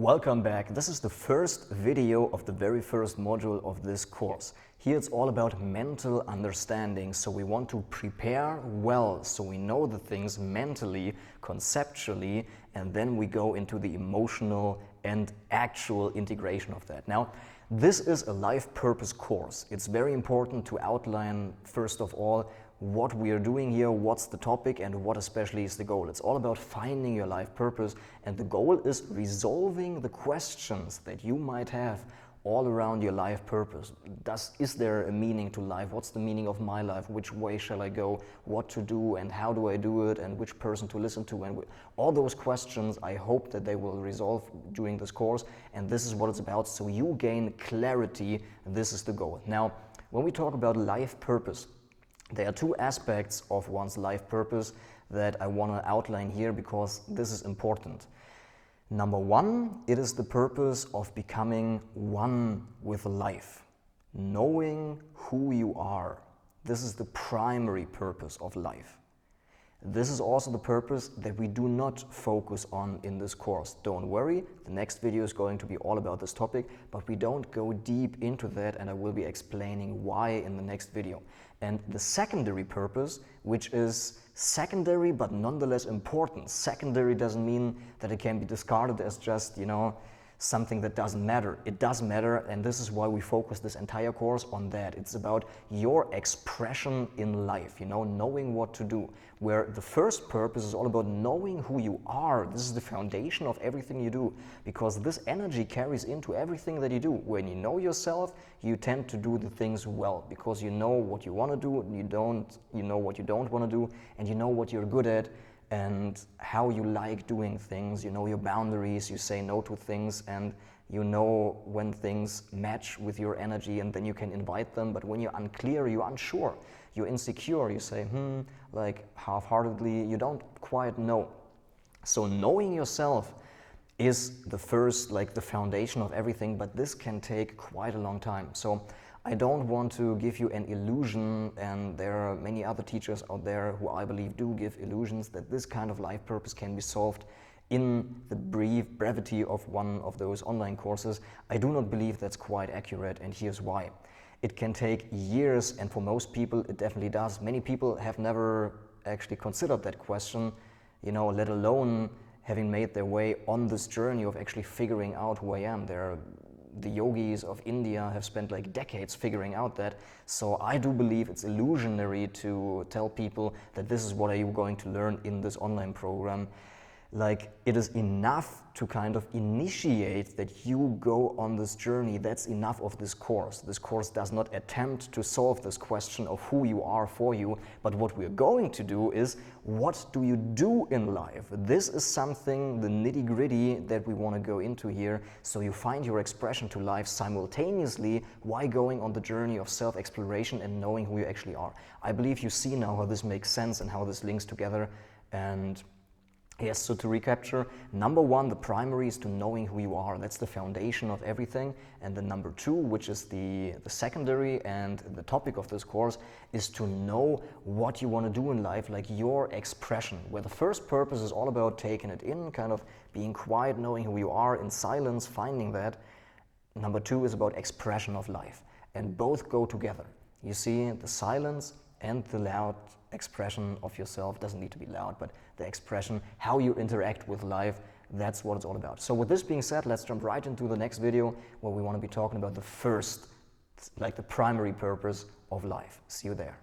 Welcome back. This is the first video of the very first module of this course. Here it's all about mental understanding, so we want to prepare well so we know the things mentally, conceptually, and then we go into the emotional and actual integration of that. Now, this is a life purpose course. It's very important to outline, first of all, what we are doing here, what's the topic, and what especially is the goal. It's all about finding your life purpose, and the goal is resolving the questions that you might have all around your life purpose. Is there a meaning to life? What's the meaning of my life? Which way shall I go? What to do and how do I do it? And which person to listen to? And all those questions, I hope that they will resolve during this course, and this is what it's about, so you gain clarity. This is the goal. Now, when we talk about life purpose, there are two aspects of one's life purpose that I want to outline here because this is important. Number one, it is the purpose of becoming one with life, knowing who you are. This is the primary purpose of life. This is also the purpose that we do not focus on in this course. Don't worry, the next video is going to be all about this topic, but we don't go deep into that, and I will be explaining why in the next video. And the secondary purpose, which is secondary but nonetheless important. Secondary doesn't mean that it can be discarded as just, something that doesn't matter. It does matter, and this is why we focus this entire course on that. It's about your expression in life, knowing what to do. Where the first purpose is all about knowing who you are. This is the foundation of everything you do, because this energy carries into everything that you do. When you know yourself, you tend to do the things well, because you know what you want to do, you know what you don't want to do, and you know what you're good at, and how you like doing things. You know your boundaries, you say no to things, and you know when things match with your energy, and then you can invite them. But when you're unclear, you're unsure, you're insecure, you say, like half-heartedly, you don't quite know. So knowing yourself is the first, like the foundation of everything, but this can take quite a long time. So I don't want to give you an illusion, and there are many other teachers out there who I believe do give illusions that this kind of life purpose can be solved in the brevity of one of those online courses. I do not believe that's quite accurate, and here's why. It can take years, and for most people it definitely does. Many people have never actually considered that question, let alone having made their way on this journey of actually figuring out who I am. The yogis of India have spent like decades figuring out that. So I do believe it's illusionary to tell people that this is what are you going to learn in this online program. Like, it is enough to kind of initiate that you go on this journey. That's enough of this course. This course does not attempt to solve this question of who you are for you, but what we're going to do is, what do you do in life? This is something, the nitty-gritty, that we want to go into here, so you find your expression to life simultaneously while going on the journey of self-exploration and knowing who you actually are. I believe you see now how this makes sense and how this links together. And yes, so to recapture, number one, the primary is to knowing who you are. That's the foundation of everything. And the number two, which is the secondary and the topic of this course, is to know what you want to do in life, like your expression. Where the first purpose is all about taking it in, kind of being quiet, knowing who you are in silence, finding that. Number two is about expression of life. And both go together. You see, the silence and the loud expression of yourself doesn't need to be loud, but the expression, how you interact with life, that's what it's all about. So with this being said, let's jump right into the next video where we want to be talking about the first, like the primary purpose of life. See you there.